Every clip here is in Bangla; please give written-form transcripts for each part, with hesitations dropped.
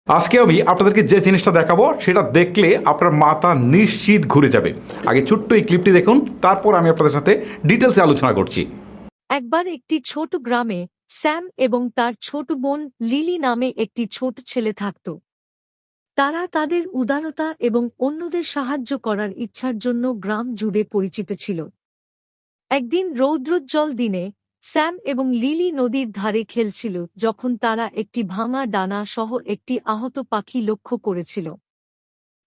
আজকে আমি আপনাদেরকে যে জিনিসটা দেখাবো সেটা দেখলে আপনার মাথা নিশ্চিত ঘুরে যাবে। আগে ছোট্ট এই ক্লিপটি দেখুন, তারপর আমি আপনাদের সাথে ডিটেলসে আলোচনা করছি। একবার একটি ছোট গ্রামে স্যাম এবং তার ছোট বোন লিলি নামে একটি ছোট ছেলে থাকত। তারা তাদের উদারতা এবং অন্যদের সাহায্য করার ইচ্ছার জন্য গ্রাম জুড়ে পরিচিত ছিল। একদিন রৌদ্রোজ্জ্বল দিনে স্যাম এবং লিলি নদীর ধারে খেলছিল যখন তারা একটি ভাঙা ডানা সহ একটি আহত পাখি লক্ষ্য করেছিল।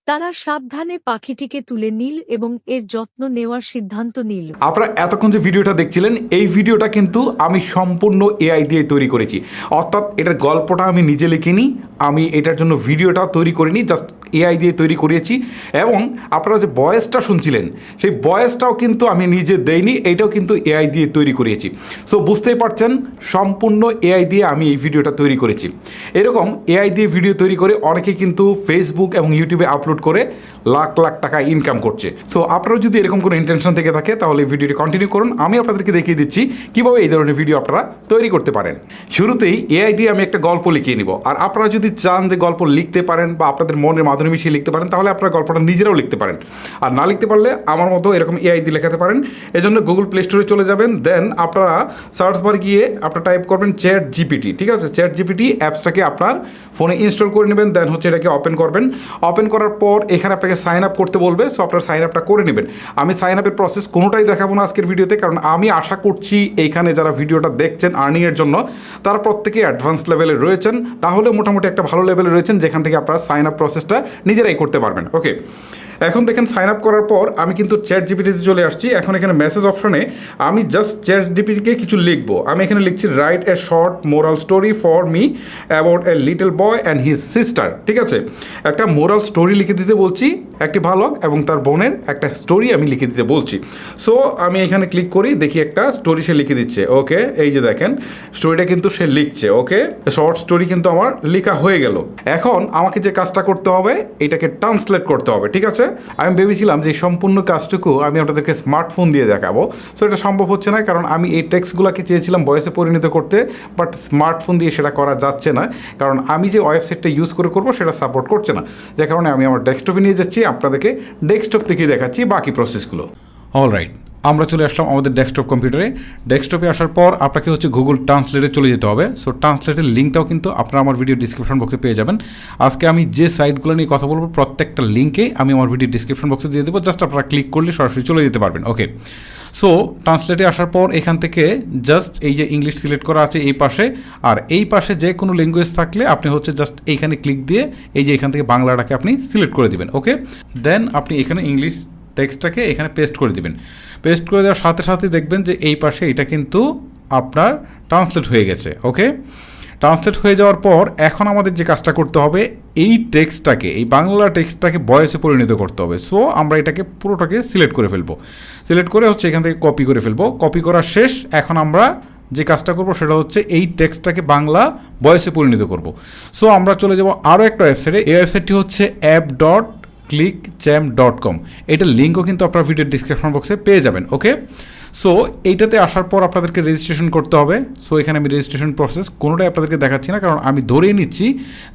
তারা সাবধানে পাখিটিকে তুলে নিল এবং এর যত্ন নেওয়ার সিদ্ধান্ত নিল। আপনারা এতক্ষণ যে ভিডিওটা দেখছিলেন, এই ভিডিওটা কিন্তু আমি সম্পূর্ণ এআই দিয়ে তৈরি করেছি। অর্থাৎ এটার গল্পটা আমি নিজে লিখিনি, আমি এটার জন্য ভিডিওটা তৈরি করিনি, জাস্ট এআই দিয়ে তৈরি করিয়েছি। এবং আপনারা যে ভয়েসটা শুনছিলেন সেই ভয়েসটাও কিন্তু আমি নিজে দেইনি, এইটাও কিন্তু এআই দিয়ে তৈরি করিয়েছি। সো বুঝতেই পারছেন সম্পূর্ণ এআই দিয়ে আমি এই ভিডিওটা তৈরি করেছি। এরকম এআই দিয়ে ভিডিও তৈরি করে অনেকে কিন্তু ফেসবুক এবং ইউটিউবে আপলোড করে লাখ লাখ টাকা ইনকাম করছে। সো আপনারা যদি এরকম কোনো ইন্টেনশন থেকে থাকে তাহলে ভিডিওটি কন্টিনিউ করুন, আমি আপনাদেরকে দেখিয়ে দিচ্ছি কীভাবে এই ধরনের ভিডিও আপনারা তৈরি করতে পারেন। শুরুতেই এআই দিয়ে আমি একটা গল্প লিখিয়ে নিব, আর আপনারা যদি চান যে গল্প লিখতে পারেন বা আপনাদের মনের মাধুরী মিশিয়ে লিখতে পারেন তাহলে আপনারা গল্পটা নিজেরাও লিখতে পারেন। আর না লিখতে পারলে আমার মতো এরকম এআই দিয়ে লেখাতে পারেন। এজন্য গুগল প্লে স্টোরে চলে যাবেন, দেন আপনারা সার্চ বার গিয়ে আপনারা টাইপ করবেন চ্যাট জিপিটি। ঠিক আছে, চ্যাট জিপিটি অ্যাপসটাকে আপনার ফোনে ইনস্টল করে নেবেন, দেন হচ্ছে এটাকে ওপেন করবেন। ওপেন করার পর এখানে আপনাকে সাইন আপ করতে বলবে, সো আপনার সাইন আপটা করে নেবেন। আমি সাইন আপের প্রসেস কোনোটাই দেখাবো না আজকের ভিডিওতে, কারণ আমি আশা করছি এইখানে যারা ভিডিওটা দেখছেন আর্নিংয়ের জন্য তারা প্রত্যেকেই অ্যাডভান্স লেভেলে রয়েছেন, তাহলে মোটামুটি একটা ভালো লেভেলে রয়েছেন যেখান থেকে আপনারা সাইন আপ প্রসেসটা নিজেরাই করতে পারবেন। ওকে, এখন দেখেন সাইন আপ করার পর আমি কিন্তু চ্যাট জিপিটিতে চলে আসছি। এখন এখানে মেসেজ অপশনে আমি জাস্ট চ্যাট জিপিটিকে কিছু লিখবো। আমি এখানে লিখছি write a short moral story for me about a little boy and his sister. ঠিক আছে, একটা মোরাল স্টোরি লিখে দিতে বলছি, একটি বালক এবং তার বোনের একটা স্টোরি আমি লিখে দিতে বলছি। সো আমি এখানে ক্লিক করি, দেখি একটা স্টোরি সে লিখে দিচ্ছে। ওকে, এই যে দেখেন স্টোরিটা কিন্তু সে লিখছে। ওকে, শর্ট স্টোরি কিন্তু আমার লেখা হয়ে গেল। এখন আমাকে যে কাজটা করতে হবে এটাকে ট্রান্সলেট করতে হবে। ঠিক আছে, আমি ভেবেছিলাম যে সম্পূর্ণ কাজটুকু আমি আপনাদেরকে স্মার্টফোন দিয়ে দেখাবো, সো এটা সম্ভব হচ্ছে না, কারণ আমি এই টেক্সটগুলোকে চেয়েছিলাম ভয়েসে পরিণত করতে, বাট স্মার্টফোন দিয়ে সেটা করা যাচ্ছে না, কারণ আমি যে ওয়েবসাইটটা ইউজ করে করবো সেটা সাপোর্ট করছে না। যে কারণে আমি আমার ডেস্কটপে নিয়ে যাচ্ছি, আপনাদেরকে ডেস্কটপ থেকে দেখাচ্ছি বাকি প্রসেসগুলো। অলরাইট, আমরা চলে আসলাম আমাদের ডেস্কটপ কম্পিউটারে। ডেস্কটপে আসার পর আপনাকে হচ্ছে গুগল ট্রান্সলেটে চলে যেতে হবে। সো ট্রান্সলেটের লিঙ্কটাও কিন্তু আপনারা আমার ভিডিও ডিসক্রিপশন বক্সে পেয়ে যাবেন। আজকে আমি যে সাইটগুলো নিয়ে কথা বলবো প্রত্যেকটা লিঙ্কে আমি আমার ভিডিও ডিসক্রিপশন বক্সে দিয়ে দেবো, জাস্ট আপনারা ক্লিক করলে সরাসরি চলে যেতে পারবেন। ওকে, সো ট্রান্সলেটে আসার পর এখান থেকে জাস্ট এই যে ইংলিশ সিলেক্ট করা আছে এই পাশে, আর এই পাশে যে কোনো ল্যাঙ্গুয়েজ থাকলে আপনি হচ্ছে জাস্ট এইখানে ক্লিক দিয়ে এই যে এখান থেকে বাংলাটাকে আপনি সিলেক্ট করে দিবেন। ওকে, দেন আপনি এখানে ইংলিশ টেক্সটটাকে এখানে পেস্ট করে দিবেন। পেস্ট করে দেওয়ার সাথে সাথে দেখবেন যে এই পাশে এটা কিন্তু আপনার ট্রান্সলেট হয়ে গেছে। ওকে, ট্রান্সলেট হয়ে যাওয়ার পর এখন আমাদের যে কাজটা করতে হবে এই টেক্সটটাকে, এই বাংলা টেক্সটটাকে ভয়েসে পরিণত করতে হবে। সো আমরা এটাকে পুরোটাকে সিলেক্ট করে ফেলবো। সিলেক্ট করে হচ্ছে এখান থেকে কপি করে ফেলবো। কপি করা শেষ। এখন আমরা যে কাজটা করবো সেটা হচ্ছে এই টেক্সটটাকে বাংলা ভয়েসে পরিণত করব। সো আমরা চলে যাব আরও একটা ওয়েবসাইটে। এই ওয়েবসাইটটি হচ্ছে app.clickchamp.com। এটার লিঙ্কও কিন্তু আপনার ভিডিওর ডিসক্রিপশন বক্সে পেয়ে যাবেন। ওকে, সো এইটাতে আসার পর আপনাদেরকে রেজিস্ট্রেশন করতে হবে। সো এখানে আমি রেজিস্ট্রেশন প্রসেস কোনোটাই আপনাদেরকে দেখাচ্ছি না, কারণ আমি ধরেই নিচ্ছি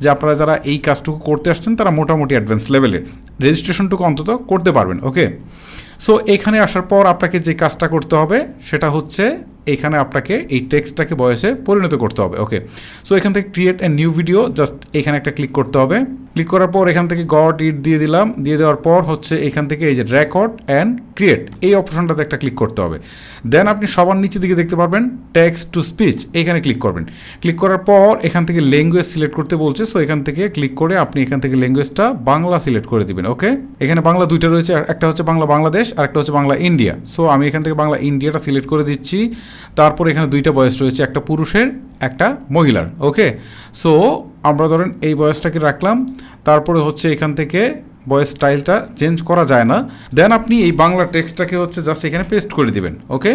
যে আপনারা যারা এই কাজটুকু করতে আসছেন তারা মোটামুটি অ্যাডভান্স লেভেলের, রেজিস্ট্রেশনটুকু অন্তত করতে পারবেন। ওকে, সো এখানে আসার পর আপনাকে যে কাজটা করতে হবে সেটা হচ্ছে এখানে আপনাকে এই টেক্সটটাকে ভয়েসে পরিণত করতে হবে। ওকে, সো এখান থেকে create a new video, just এখানে একটা ক্লিক করতে হবে। ক্লিক করার পর এখান থেকে গট ইট দিয়ে দিলাম। দিয়ে দেওয়ার পর হচ্ছে এখান থেকে এই যে রেকর্ড অ্যান্ড ক্রিয়েট এই অপশনটাতে একটা ক্লিক করতে হবে। দেন আপনি সবার নিচের দিকে দেখতে পারবেন টেক্সট টু স্পিচ, এখানে ক্লিক করবেন। ক্লিক করার পর এখান থেকে ল্যাঙ্গুয়েজ সিলেক্ট করতে বলছে, সো এখান থেকে ক্লিক করে আপনি এখান থেকে ল্যাঙ্গুয়েজটা বাংলা সিলেক্ট করে দিবেন। ওকে, এখানে বাংলা দুইটা রয়েছে, একটা হচ্ছে বাংলা বাংলাদেশ আর একটা হচ্ছে বাংলা ইন্ডিয়া। সো আমি এখান থেকে বাংলা ইন্ডিয়াটা সিলেক্ট করে দিচ্ছি। তারপর এখানে দুইটা ভয়েস রয়েছে, একটা পুরুষের একটা মহিলার। ওকে, সো আমরা ধরেন এই ভয়েসটাকে রাখলাম। তারপরে হচ্ছে এখান থেকে ভয়েস স্টাইলটা চেঞ্জ করা যায় না। দেন আপনি এই বাংলা টেক্সটটাকে হচ্ছে জাস্ট এখানে পেস্ট করে দিবেন। ওকে,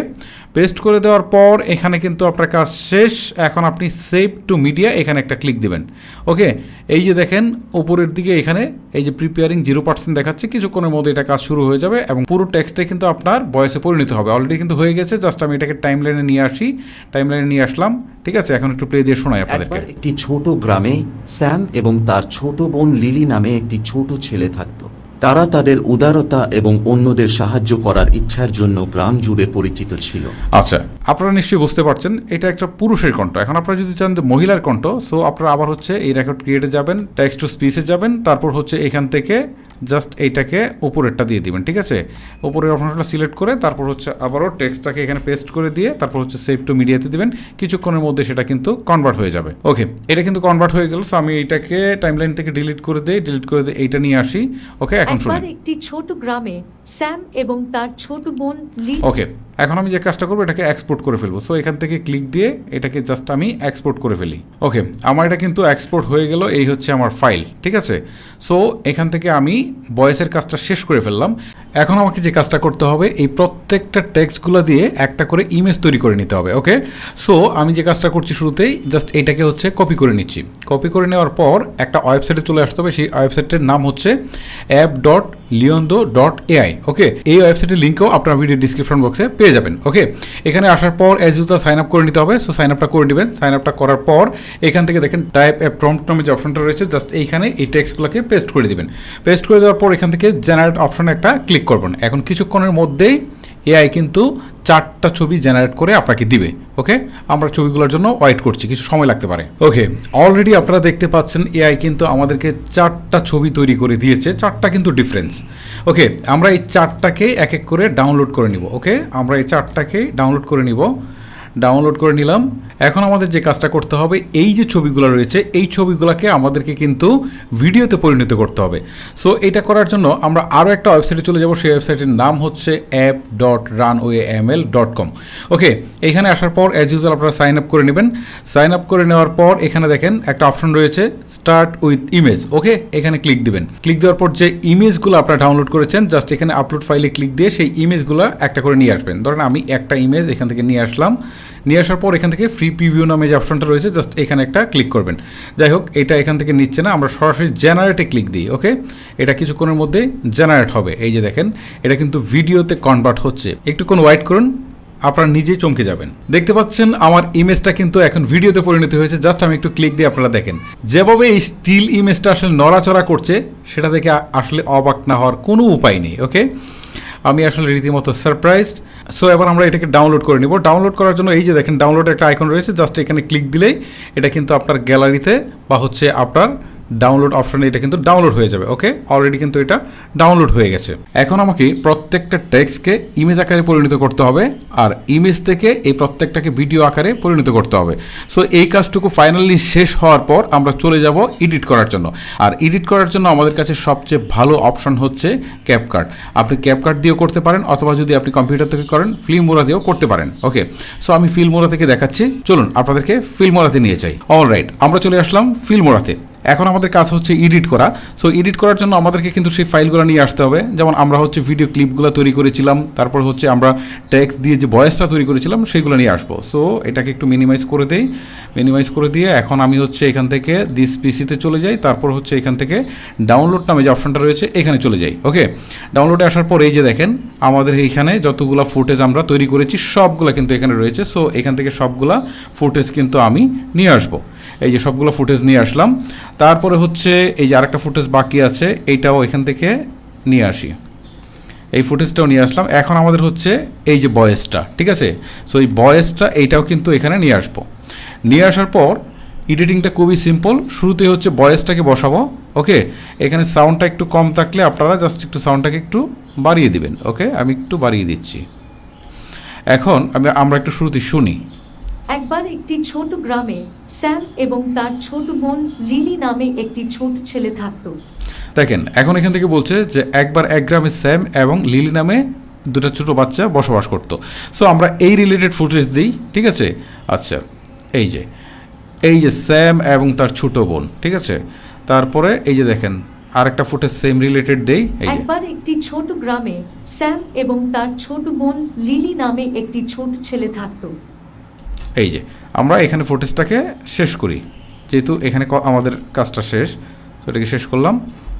পেস্ট করে দেওয়ার পর এখানে কিন্তু আপনার কাজ শেষ। এখন আপনি সেভ টু মিডিয়া এখানে একটা ক্লিক দিবেন। ওকে, এই যে দেখেন উপরের দিকে এখানে এই যে প্রিপেয়ারিং 0% দেখাচ্ছে, কিছুক্ষণের মধ্যে এটা কাজ শুরু হয়ে যাবে এবং পুরো টেক্সটে কিন্তু আপনার ভয়েসে পরিণত হবে। অলরেডি কিন্তু হয়ে গেছে, জাস্ট আমি এটাকে টাইমলাইনে নিয়ে আসি। টাইমলাইনে নিয়ে আসলাম। ঠিক আছে, এখন একটু প্লে দিয়ে শোনাই আপনাদেরকে। একবার একটি ছোট গ্রামে স্যাম এবং তার ছোট বোন লিলি নামে একটি ছোট ছেলে থাকত। তারা তাদের উদারতা এবং অন্যদের সাহায্য করার ইচ্ছার জন্য গ্রাম জুড়ে পরিচিত ছিল। আচ্ছা, আপনারা নিশ্চয়ই বুঝতে পারছেন এটা একটা পুরুষের কণ্ঠ। এখন আপনারা যদি চান যে মহিলার কণ্ঠ, সো আপনারা আবার হচ্ছে এই রেকর্ড ক্রিয়েটে যাবেন, টেক্সট টু স্পিচে যাবেন, তারপর হচ্ছে এখান থেকে জাস্ট এইটাকে উপরেরটা দিয়ে দিবেন। ঠিক আছে, উপরের অপশনটা সিলেক্ট করে তারপর হচ্ছে আবারও টেক্সটটাকে এখানে পেস্ট করে দিয়ে তারপর হচ্ছে সেভ টু মিডিয়াতে দিবেন। কিছুক্ষণের মধ্যে সেটা কিন্তু কনভার্ট হয়ে যাবে। ওকে, এটা কিন্তু কনভার্ট হয়ে গেল। সো আমি এটাকে টাইমলাইন থেকে ডিলিট করে দিই, এইটা নিয়ে আসি। ওকে, এখন শুনুন। একবার একটি ছোট গ্রামে স্যাম এবং তার ছোট বোন লিলি। ওকে, এখন আমি যে কাজটা করবো এটাকে এক্সপোর্ট করে ফেলবো। সো এখান থেকে ক্লিক দিয়ে এটাকে জাস্ট আমি এক্সপোর্ট করে ফেলি। ওকে, আমার এটা কিন্তু এক্সপোর্ট হয়ে গেল। এই হচ্ছে আমার ফাইল। ঠিক আছে, সো এখান থেকে আমি ভয়েসের কাজটা শেষ করে ফেললাম। এখন আমাকে যে কাজটা করতে হবে, এই প্রত্যেকটা টেক্সটগুলো দিয়ে একটা করে ইমেজ তৈরি করে নিতে হবে। ওকে, সো আমি যে কাজটা করছি শুরুতেই জাস্ট এইটাকে হচ্ছে কপি করে নিচ্ছি। কপি করে নেওয়ার পর একটা ওয়েবসাইটে চলে আসতে হবে। সেই ওয়েবসাইটের নাম হচ্ছে app.leondo.ai। ওকে, এই ওয়েবসাইটের লিঙ্কও আপনার ভিডিও ডিসক্রিপশন বক্সে পেয়ে যাবেন। ওকে, এখানে আসার পর অ্যাজ ইউজার সাইন আপ করে নিতে হবে। সো সাইন আপটা করে নেবেন। সাইন আপটা করার পর এখান থেকে দেখেন টাইপ এ প্রম্পট নামে যে অপশনটা রয়েছে, জাস্ট এইখানে এই টেক্সটগুলোকে পেস্ট করে দিবেন। পেস্ট করে দেওয়ার পর এখান থেকে জেনারেট অপশনে একটা ক্লিক করবেন। এখন কিছুক্ষণের মধ্যেই এআই কিন্তু 4টা ছবি জেনারেট করে আপনাকে দিবে। ওকে, আমরা ছবিগুলোর জন্য ওয়েট করছি, কিছু সময় লাগতে পারে। ওকে, অলরেডি আপনারা দেখতে পাচ্ছেন এআই কিন্তু আমাদেরকে 4টা ছবি তৈরি করে দিয়েছে। 4টা কিন্তু ডিফারেন্স। ওকে, আমরা এই 4টাকে এক এক করে ডাউনলোড করে নিব। ওকে, আমরা এই 4টাকে ডাউনলোড করে নিব। ডাউনলোড করে নিলাম। এখন আমাদের যে কাজটা করতে হবে, এই যে ছবিগুলো রয়েছে এই ছবিগুলোকে আমাদেরকে কিন্তু ভিডিওতে পরিণত করতে হবে। সো এটা করার জন্য আমরা আরও একটা ওয়েবসাইটে চলে যাব। সেই ওয়েবসাইটের নাম হচ্ছে app.runwayaml.com। ওকে, এখানে আসার পর অ্যাজ ইউজুয়াল আপনারা সাইন আপ করে নেবেন। সাইন আপ করে নেওয়ার পর এখানে দেখেন একটা অপশন রয়েছে স্টার্ট উইথ ইমেজ। ওকে, এখানে ক্লিক দিবেন। ক্লিক দেওয়ার পর যে ইমেজগুলো আপনারা ডাউনলোড করেছেন জাস্ট এখানে আপলোড ফাইলে ক্লিক দিয়ে সেই ইমেজগুলো একটা করে নিয়ে আসবেন। ধরেন আমি একটা ইমেজ এখান থেকে নিয়ে আসলাম। নিয়ে আসার পর এখান থেকে ফ্রি প্রিভিউ নামে যে অপশনটা রয়েছে জাস্ট এখানে একটা ক্লিক করবেন। যাই হোক, এটা এখান থেকে নিচ্ছে না, আমরা সরাসরি জেনারেটে ক্লিক দিই। ওকে, এটা কিছুক্ষণের মধ্যে জেনারেট হবে। এই যে দেখেন এটা কিন্তু ভিডিওতে কনভার্ট হচ্ছে। একটুক্ষণ ওয়েট করুন, আপনারা নিজেই চমকে যাবেন। দেখতে পাচ্ছেন আমার ইমেজটা কিন্তু এখন ভিডিওতে পরিণত হয়েছে। জাস্ট আমি একটু ক্লিক দিয়ে আপনারা দেখেন যেভাবে এই স্টিল ইমেজটা আসলে নড়াচড়া করছে, সেটা দেখে আসলে অবাক না হওয়ার কোনো উপায় নেই। ওকে, আমি আসলে রীতিমতো সারপ্রাইজড। সো এবার আমরা এটাকে ডাউনলোড করে নিব। ডাউনলোড করার জন্য এই যে দেখেন ডাউনলোড একটা আইকন রয়েছে, জাস্ট এখানে ক্লিক দিলেই এটা কিন্তু আপনার গ্যালারিতে বা হচ্ছে আপনার ডাউনলোড অপশনে এটা কিন্তু ডাউনলোড হয়ে যাবে। ওকে, অলরেডি কিন্তু এটা ডাউনলোড হয়ে গেছে। এখন আমাকে প্রত্যেকটা টেক্সটকে ইমেজ আকারে পরিণত করতে হবে, আর ইমেজ থেকে এই প্রত্যেকটাকে ভিডিও আকারে পরিণত করতে হবে। সো এই কাজটুকু ফাইনালি শেষ হওয়ার পর আমরা চলে যাব এডিট করার জন্য। আর এডিট করার জন্য আমাদের কাছে সবচেয়ে ভালো অপশন হচ্ছে ক্যাপকাট। আপনি ক্যাপকাট দিয়েও করতে পারেন, অথবা যদি আপনি কম্পিউটার থেকে করেন ফিল্মোরা দিয়েও করতে পারেন। ওকে, সো আমি ফিল্মোরা থেকে দেখাচ্ছি। চলুন আপনাদেরকে ফিল্মোরাতে নিয়ে যাই। অলরাইট, আমরা চলে আসলাম ফিল্মোরাতে। এখন আমাদের কাজ হচ্ছে এডিট করা। সো এডিট করার জন্য আমাদেরকে কিন্তু সেই ফাইলগুলো নিয়ে আসতে হবে। যেমন আমরা হচ্ছে ভিডিও ক্লিপগুলো তৈরি করেছিলাম, তারপর হচ্ছে আমরা টেক্সট দিয়ে যে ভয়েসটা তৈরি করেছিলাম সেগুলো নিয়ে আসবো। সো এটাকে একটু মিনিমাইজ করে দেই। মিনিমাইজ করে দিয়ে এখন আমি হচ্ছে এখান থেকে দিস পিসিতে চলে যাই। তারপর হচ্ছে এখান থেকে ডাউনলোড নামে যে অপশনটা রয়েছে এখানে চলে যাই। ওকে, ডাউনলোডে আসার পর এই যে দেখেন আমাদের এইখানে যতগুলো ফুটেজ আমরা তৈরি করেছি সবগুলো কিন্তু এখানে রয়েছে। সো এখান থেকে সবগুলা ফুটেজ কিন্তু আমি নিয়ে আসবো। এই যে সবগুলো ফুটেজ নিয়ে আসলাম। তারপরে হচ্ছে এই যে আরেকটা ফুটেজ বাকি আছে, এইটাও এখান থেকে নিয়ে আসি। এই ফুটেজটাও নিয়ে আসলাম। এখন আমাদের হচ্ছে এই যে ভয়েসটা, ঠিক আছে। সো এই ভয়েসটা এইটাও কিন্তু এখানে নিয়ে আসবো। নিয়ে আসার পর এডিটিংটা খুবই সিম্পল। শুরুতে হচ্ছে ভয়েসটাকে বসাবো। ওকে, এখানে সাউন্ডটা একটু কম থাকলে আপনারা জাস্ট একটু সাউন্ডটাকে একটু বাড়িয়ে দিবেন। ওকে, আমি একটু বাড়িয়ে দিচ্ছি। এখন আমরা একটু শুরুতে শুনি। একবার একটি ছোট গ্রামে স্যাম এবং তার ছোট বোন লিলি নামে একটি ছোট ছেলে থাকত। দেখেন এখন এখান থেকে বলছে যে একবার এক গ্রামে স্যাম এবং লিলি নামে দুটো ছোট বাচ্চা বসবাস করতো। সো আমরা এই রিলেটেড ফুটেজ দিই, ঠিক আছে। আচ্ছা, এই যে স্যাম এবং তার ছোট বোন, ঠিক আছে। তারপরে এই যে দেখেন আরেকটা ফুটেজ সেম রিলেটেড দেই। একবার একটি ছোট গ্রামে স্যাম এবং তার ছোট বোন লিলি নামে একটি ছোট ছেলে থাকত। এই যে আমরা এখানে ফুটেজটাকে শেষ করি, যেহেতু এখানে আমাদের কাজটা শেষ, তো এটাকে শেষ করলাম।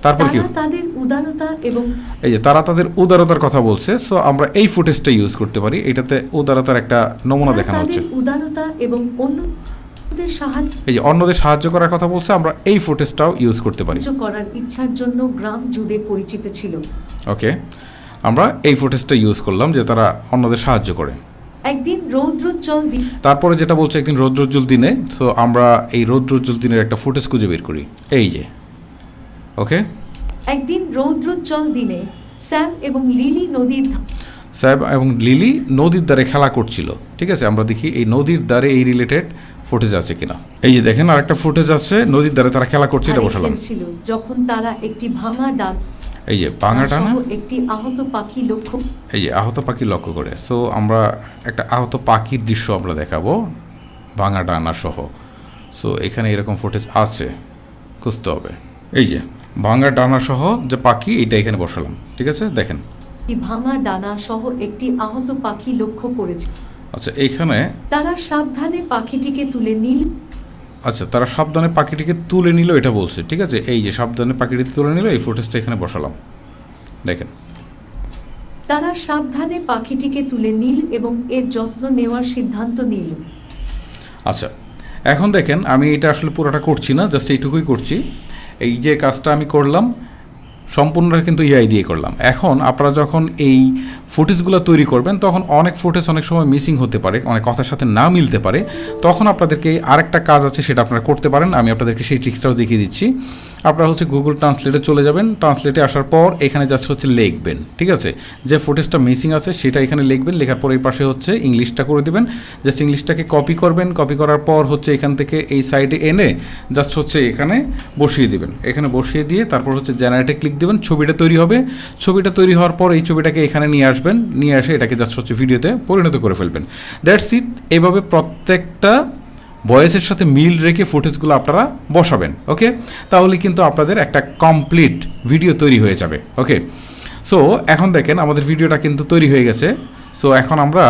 তারপর কি তারা তাদের উদারতা এবং এই যে তারা তাদের উদারতার কথা বলছে, সো আমরা এই ফুটেজটা ইউজ করতে পারি। এটাতে উদারতার একটা নমুনা দেখানো হচ্ছে। তাদের উদারতা এবং অন্যদের সাহায্য এই যে অন্যদের সাহায্য করার কথা বলছে, আমরা এই ফুটেজটাও ইউজ করতে পারি। করার ইচ্ছার জন্য গ্রাম জুড়ে পরিচিত ছিল। ওকে, আমরা এই ফুটেজটা ইউজ করলাম যে তারা অন্যদের সাহায্য করে। একদিন রৌদ্রোজ্জ্বল দিন, তারপরে যেটা বলছে একদিন রৌদ্রোজ্জ্বল দিনে, সো আমরা এই রৌদ্রোজ্জ্বল দিনের একটা ফুটেজ খুঁজে বের করি। এই যে ওকে, একদিন রৌদ্রোজ্জ্বল দিনে স্যাম এবং লিলি নদীর স্যাম এবং লিলি নদীর ধারে খেলা করছিল। ঠিক আছে, আমরা দেখি এই নদীর ধারে এই রিলেটেড ফুটেজ আছে কিনা। এই যে দেখেন আরেকটা ফুটেজ আছে, নদীর ধারে তারা খেলা করছে, এটা বসালাম। ছিল যখন তারা একটি ভাঙা ডাল এই যে ভাঙা টানা, একটি আহত পাখি লক্ষ্য, এই যে আহত পাখি লক্ষ্য করে। সো আমরা একটা আহত পাখির দৃশ্য আমরা দেখাবো ভাঙা ডানা সহ। সো এখানে এরকম ফুটেজ আছে, খুঁজতে হবে। এই যে ভাঙা ডানা সহ যে পাখি, এটা এখানে বসালাম। ঠিক আছে, দেখেন ভাঙা ডানা সহ একটি আহত পাখি লক্ষ্য করেছে। আচ্ছা এইখানে তারা সাবধানে পাখিটিকে তুলে নিল। আচ্ছা তারা সাবধানে পাখিটিকে তুলে নিল, এটা বলছে। ঠিক আছে, এই যে সাবধানে পাখিটিকে তুলে নিল, এই ফুটেজটা এখানে বসালাম। দেখেন তারা সাবধানে পাখিটিকে তুলে নিল এবং এর যত্ন নেওয়ার সিদ্ধান্ত নিল। আচ্ছা এখন দেখেন আমি এটা আসলে পুরোটা করছি না, জাস্ট এইটুকুই করছি। এই যে কাজটা আমি করলাম সম্পূর্ণটা কিন্তু এআই দিয়ে করলাম। এখন আপনারা যখন এই ফুটেজগুলো তৈরি করবেন তখন অনেক ফুটেজ অনেক সময় মিসিং হতে পারে, অনেক কথার সাথে না মিলতে পারে। তখন আপনাদেরকে আরেকটা কাজ আছে, সেটা আপনারা করতে পারেন। আমি আপনাদেরকে সেই ট্রিক্সটাও দেখিয়ে দিচ্ছি। আপনারা হচ্ছে গুগল ট্রান্সলেটে চলে যাবেন। ট্রান্সলেটে আসার পর এখানে জাস্ট হচ্ছে লিখবেন। ঠিক আছে, যে ফুটেজটা মিসিং আছে সেটা এখানে লিখবেন। লেখার পর এই পাশে হচ্ছে ইংলিশটা করে দেবেন। জাস্ট ইংলিশটাকে কপি করবেন। কপি করার পর হচ্ছে এখান থেকে এই সাইডে এনে জাস্ট হচ্ছে এখানে বসিয়ে দেবেন। এখানে বসিয়ে দিয়ে তারপর হচ্ছে জেনারেটে ক্লিক দেবেন। ছবিটা তৈরি হবে। ছবিটা তৈরি হওয়ার পর এই ছবিটাকে এখানে নিয়ে আসবেন। নিয়ে এসে এটাকে জাস্ট হচ্ছে ভিডিওতে পরিণত করে ফেলবেন। That's it. এভাবে প্রত্যেকটা ভয়েসের সাথে মিল রেখে ফুটেজগুলো আপনারা বসাবেন। ওকে, তাহলে কিন্তু আপনাদের একটা কমপ্লিট ভিডিও তৈরি হয়ে যাবে। ওকে, সো এখন দেখেন আমাদের ভিডিওটা কিন্তু তৈরি হয়ে গেছে। সো এখন আমরা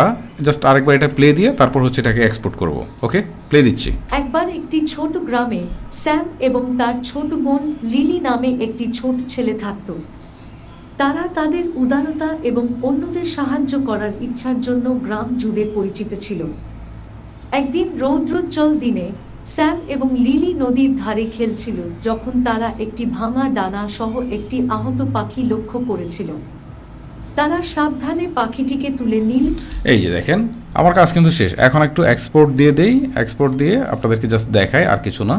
জাস্ট আরেকবার এটা প্লে দিয়ে তারপর হচ্ছে এটাকে এক্সপোর্ট করব। ওকে, প্লে দিচ্ছি। একবার একটি ছোট গ্রামে স্যাম এবং তার ছোট বোন লিলি নামে একটি ছোট ছেলে থাকত। তারা তাদের উদারতা এবং অন্যদের সাহায্য করার ইচ্ছার জন্য গ্রাম জুড়ে পরিচিত ছিল। একদিন রৌদ্রোজ্জ্বল দিনে স্যাম এবং লিলি নদীর ধারে খেলছিল যখন তারা একটি ভাঙা ডানা সহ একটি আহত পাখি লক্ষ্য করেছিল। তারা সাবধানে পাখিটিকে তুলে নিল। এই যে দেখেন আমার কাজ কিন্তু শেষ। এখন একটু এক্সপোর্ট দিয়ে দেই। এক্সপোর্ট দিয়ে আপনাদেরকে জাস্ট দেখাই, আর কিছু না।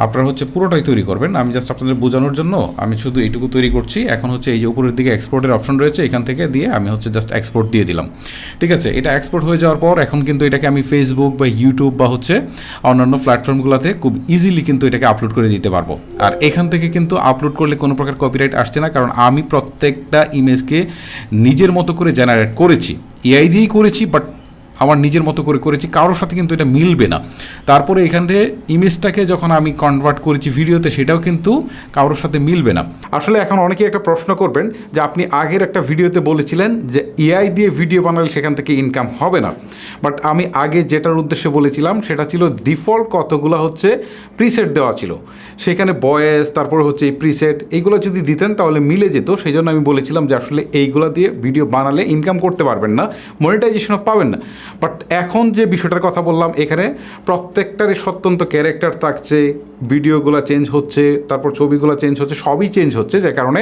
আপনারা হচ্ছে পুরোটাই তৈরি করবেন। আমি জাস্ট আপনাদের বোঝানোর জন্য আমি শুধু এইটুকু তৈরি করছি। এখন হচ্ছে এই যে উপরের দিকে এক্সপোর্টের অপশন রয়েছে, এখান থেকে দিয়ে আমি হচ্ছে জাস্ট এক্সপোর্ট দিয়ে দিলাম। ঠিক আছে, এটা এক্সপোর্ট হয়ে যাওয়ার পর এখন কিন্তু এটাকে আমি ফেসবুক বা ইউটিউব বা হচ্ছে অন্যান্য প্ল্যাটফর্মগুলোতে খুব ইজিলি কিন্তু এটাকে আপলোড করে দিতে পারবো। আর এখান থেকে কিন্তু আপলোড করলে কোনো প্রকার কপিরাইট আসছে না, কারণ আমি প্রত্যেকটা ইমেজকে নিজের মতো করে জেনারেট করেছি। এআই দিয়েই করেছি, বাট আমার নিজের মতো করে করেছি, কারোর সাথে কিন্তু এটা মিলবে না। তারপরে এখান থেকে ইমেজটাকে যখন আমি কনভার্ট করেছি ভিডিওতে, সেটাও কিন্তু কারোর সাথে মিলবে না। আসলে এখন অনেকেই একটা প্রশ্ন করবেন যে আপনি আগের একটা ভিডিওতে বলেছিলেন যে এআই দিয়ে ভিডিও বানালে সেখান থেকে ইনকাম হবে না। বাট আমি আগে যেটার উদ্দেশ্যে বলেছিলাম সেটা ছিল ডিফল্ট কতগুলো হচ্ছে প্রিসেট দেওয়া ছিল, সেখানে ভয়েস তারপরে হচ্ছে এই প্রিসেট এইগুলো যদি দিতেন তাহলে মিলে যেত। সেই জন্য আমি বলেছিলাম যে আসলে এইগুলো দিয়ে ভিডিও বানালে ইনকাম করতে পারবেন না, মনিটাইজেশনও পাবেন না। বাট এখন যে বিষয়টার কথা বললাম, এখানে প্রত্যেকটারই স্বতন্ত্র ক্যারেক্টার থাকছে, ভিডিওগুলো চেঞ্জ হচ্ছে, তারপর ছবিগুলো চেঞ্জ হচ্ছে, সবই চেঞ্জ হচ্ছে, যে কারণে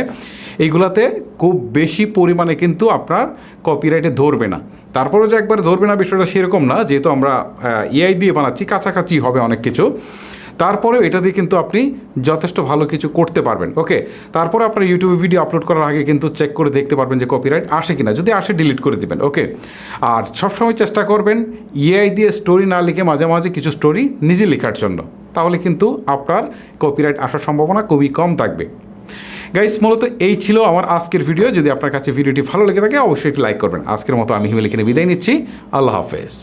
এইগুলাতে খুব বেশি পরিমাণে কিন্তু আপনার কপিরাইটে ধরবে না। তারপরেও যে একবার ধরবে না বিষয়টা সেরকম না, যেহেতু আমরা এআই দিয়ে বানাচ্ছি, কাছাকাছি হবে অনেক কিছু। তারপরেও এটা দিয়ে কিন্তু আপনি যথেষ্ট ভালো কিছু করতে পারবেন। ওকে, তারপরে আপনার ইউটিউবে ভিডিও আপলোড করার আগে কিন্তু চেক করে দেখতে পারবেন যে কপিরাইট আসে কিনা। যদি আসে ডিলিট করে দেবেন। ওকে, আর সবসময় চেষ্টা করবেন এআই দিয়ে স্টোরি না লিখে মাঝে মাঝে কিছু স্টোরি নিজে লেখার জন্য, তাহলে কিন্তু আপনার কপিরাইট আসার সম্ভাবনা খুবই কম থাকবে। গাইস, মূলত এই ছিল আমার আজকের ভিডিও। যদি আপনার কাছে ভিডিওটি ভালো লেগে থাকে অবশ্যই একটি লাইক করবেন। আজকের মতো আমি হিমেল এখানে বিদায় নিচ্ছি। আল্লাহ হাফেজ।